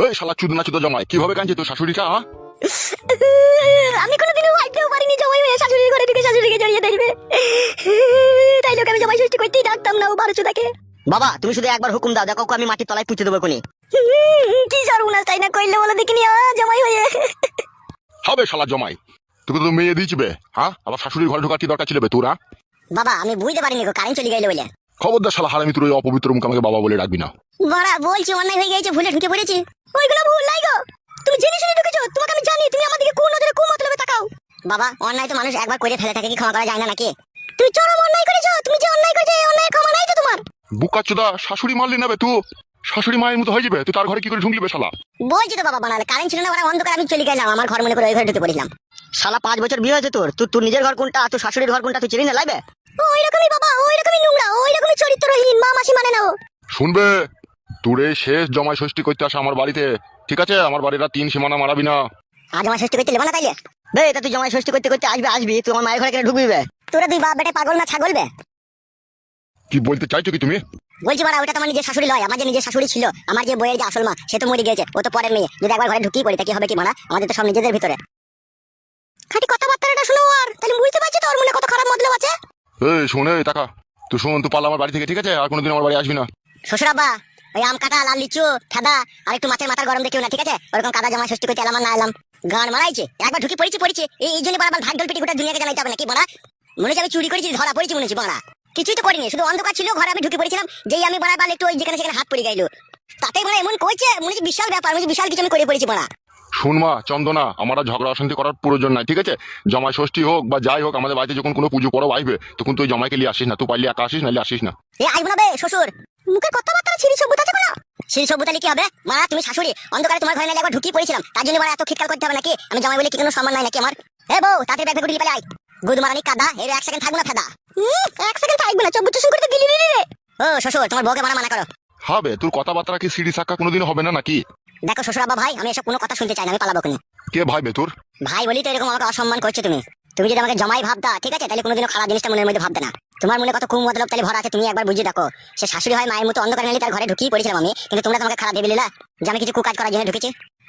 এই শালা চুদনা চুদা জামাই, কিভাবে কাঁদছে তোর শাশুড়িটা? আমি কোনোদিনও ভাবতেও পারিনি জামাই মেয়ে শাশুড়ির ঘরে ঢুকে শাশুড়িকে জড়িয়ে ধরবে। তাই লোক আমি জামাই ষষ্ঠী করতেই ডাকতাম না ও বারোচোদাকে। বাবা তুমি শুধু একবার হুকুম দাও, দেখো আমি মাটির তলায় পুঁতে দেবো কোনি। কি সর্বনাশ তাই না করলে বলো দেখিনি জামাই হয়ে। হবে শালা জামাই, তোকে তো মেয়ে দিয়েছিবে, হ্যাঁ? আবার শাশুড়ির ঘরে ঢোকার কি দরকার ছিল বে তোরা? বাবা আমি বুঝতে পারিনি গো, কারেন্ট চলে গেল বলে। খবরদার শালা হারামি, তোর ওই অপবিত্র মুখ আমাকে বাবা বলে ডাকবি না। বাড়া বলছি অন্যায় হয়ে গেছে, ভুলে ঢুকে পড়েছি। ওইগুলো ভুল নাই গো, তুমি জেনে শুনে ঢুকেছো, তোমাকে আমি জানি তুমি আমাদেরকে কোন নজরে কোন মতলবে তাকাও। বাবা অন্যায় তো মানুষ একবার করে ফেলে থাকে, কি ক্ষমা করা যায় না নাকি? তুই চরম অন্যায় করেছো, তুমি যে অন্যায় করেছো এই অন্যায় ক্ষমা নাই তো তোমার। বুকাচোদা, শাশুড়ি মারলি না বে তুই? শাশুড়ি মায়ের মতো হয়ে যাবে, তুই তার ঘরে কি করে ঢুকলি বে শালা? বলছি তো বাবা, বানালে কারেন্ট ছিল না, ওরা অন্ধকার, আমি চলে গেলাম আমার ঘর মনে করে ওই ঘরে ঢুকে পড়লাম। শালা 5 বছর বিয়ে হয়েছে তোর, তুই তোর নিজের ঘর কোনটা, তোর শাশুড়ির ঘর কোনটা তুই চিনি না লাইবে? ওই রকমই বাবা, ওই রকমই নোংরা, ওই রকমই চরিত্রহীন, মা মাসি মানে না ও। শুনবে, তোর এই শেষ জামাই ষষ্ঠী করতে আসা আমার বাড়িতে, ঠিক আছে? আমার বাড়িটা 3 সীমানা মারাবি না। আজ আমার ষষ্ঠী করতে লেবা না তাইলে? বে এটা তুই জামাই ষষ্ঠী করতে করতে আসবি, তুই আমার মায়ের ঘরে কেন ঢুকবি বে? তোরা দুই বাপ বেটা পাগল না ছাগল বে? কি বলতে চাইছো কি তুমি? বলছি বাড়া, ওটা তোমার নিজের শাশুড়ি লয়, আমার যে নিজের শাশুড়ি ছিল, আমার যে বইয়ের যে আসল মা, সে তো মরে গেছে, ও তো পরের মেয়ে। যদি একবার ঘরে ঢুকিয়ে পড়ি তা কি হবে কি মানা? আমাদের তো সব নিজেদের ভিতরে। খাটি কথাবার্তাটা শুনো আর তাহলে বুঝতে পারছি তোর মনে কত খারাপ মতলব আছে। এই শোন, এই টাকা তুই শোন, তুই পালা আমার বাড়ি থেকে, ঠিক আছে? আর কোনোদিন আমার বাড়ি আসবি না। শ্বশুর আব্বা, ওই আম কাটা, লাল লিচু, খেদা আর একটু মাছের মাথার গরম দেখিও না, ঠিক আছে? ওরকম কাদা জামাই ষষ্ঠী করতে এলাম আর না এলাম, গান মারাইছে। একবার ঢুকি পড়েছি এই জন্য বারবার ভাগ ডল পিটি গোটা দুনিয়াকে জানাইতে হবে নাকি বাড়া? মনে হচ্ছে আমি চুরি করেছি, ধরা পড়েছি মনে হচ্ছে বাড়া। কিছুই তো করিনি, শুধু অন্ধকার ছিল ঘরে, আমি ঢুকে পড়েছিলাম, যেই আমি বারবার একটু ওই যেখানে সেখানে হাত পড়ে গেল, তাতে মানে এমন কইছে মনে হচ্ছে বিশাল ব্যাপার, মনে হচ্ছে বিশাল কিছু আমি করে পড়েছি বাড়া। শুন মা চন্দনা, আমার আর ঝগড়া অশান্তি করার প্রয়োজন নাই, ঠিক আছে? জামাই ষষ্ঠী হোক বা যাই হোক, আমাদের বাড়িতে যখন কোনো পুজো পরব আসবে তখন তুই জামাইকে নিয়ে আসিস না। তুই পারলে একা আসিস, নাহলে আসিস না। এ আইব না বে শ্বশুর, মুখে কথাবার্তা ছিরি সবুত আছে কোনো? ছিরি সবুত কি হবে মা? তুমি শাশুড়ি, অন্ধকারে তোমার ঘরে নালে একবার ঢুকিয়ে পড়েছিলাম, তার জন্য এত খিটকাল করতে হবে নাকি? আমি জামাই বলে কি কোনো সম্মান নাই নাকি আমার? এ বউ তাড়াতাড়ি ব্যাগ গুলি পালাই আই। গুদ মারানি কাদা, এর 1 সেকেন্ড থাকবো না ফেদা। 1 সেকেন্ড থাকবে না, চব্বুচ শুন করতে গিলি রে। ও শ্বশুর, তোমার বউকে মানা করো। হবে, তোর কথাবার্তা কি সিঁড়ি সাক্কা কোনোদিন হবে না নাকি? দেখো শ্বশুর আব্বা ভাই, আমি এসব কোনো কথা শুনতে চাই না, আমি পালাবো কোনি। কে ভাই বে তোর? ভাই বলি তো এরকম আমাকে অসম্মান করছো তুমি। তুমি যদি আমাকে জামাই ভাবতা, ঠিক আছে, তাহলে কোনোদিনও খারাপ জিনিসটা মনের মধ্যে ভাবতে না। তোমার মনে কত খুব মতলব তাহলে ভরা আছে, তুমি একবার বুঝিয়ে দেখো। সে শাশুড়ি হয় মায়ের মতো, অন্ধকার নালি তার ঘরে ঢুকিয়ে পড়েছিলাম আমি, কিন্তু তোমরা তোমাকে খারাপ ভেবে নিলা যে আমি কিছু কুকাজ করার জন্য ঢুকেছি।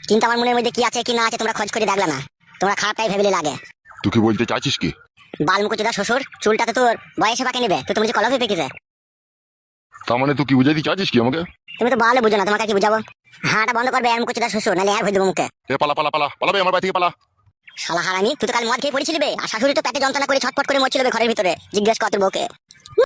কিন্তু আমার মনের মধ্যে কি আছে কি না আছে তোমরা খোঁজ করে দেখলা না, তোমরা খারাপটাই ভেবে লাগে। তুই কি বলতে চাইছিস কি? বালমুকুচুদা শ্বশুর, চুলটাতে তোর বয়সে পাকে নেবে, তো তুমি যে কলফে পেকেছে। তার মানে তুই কি বুঝাইতে চাইছিস কি আমাকে? তুমি তো বালে বুঝো না, তোমাকে কি বুঝাবো? হাঁটা বন্ধ করবে মুকুচুদা শ্বশুর, নাহলে আর হয়ে দেবো মুখে। এ পালা পালা পালা পালাবে আমার বাড়ি থেকে, পালা। শালা হারামি, তুই তো কাল মদ খেয়ে পড়েছিলি বে, আর শাশুড়ি তো পেটে যন্ত্রণা করে ছটফট করে মরছিল বে ঘরের ভিতরে। জিজ্ঞেস কর তোর বউকে।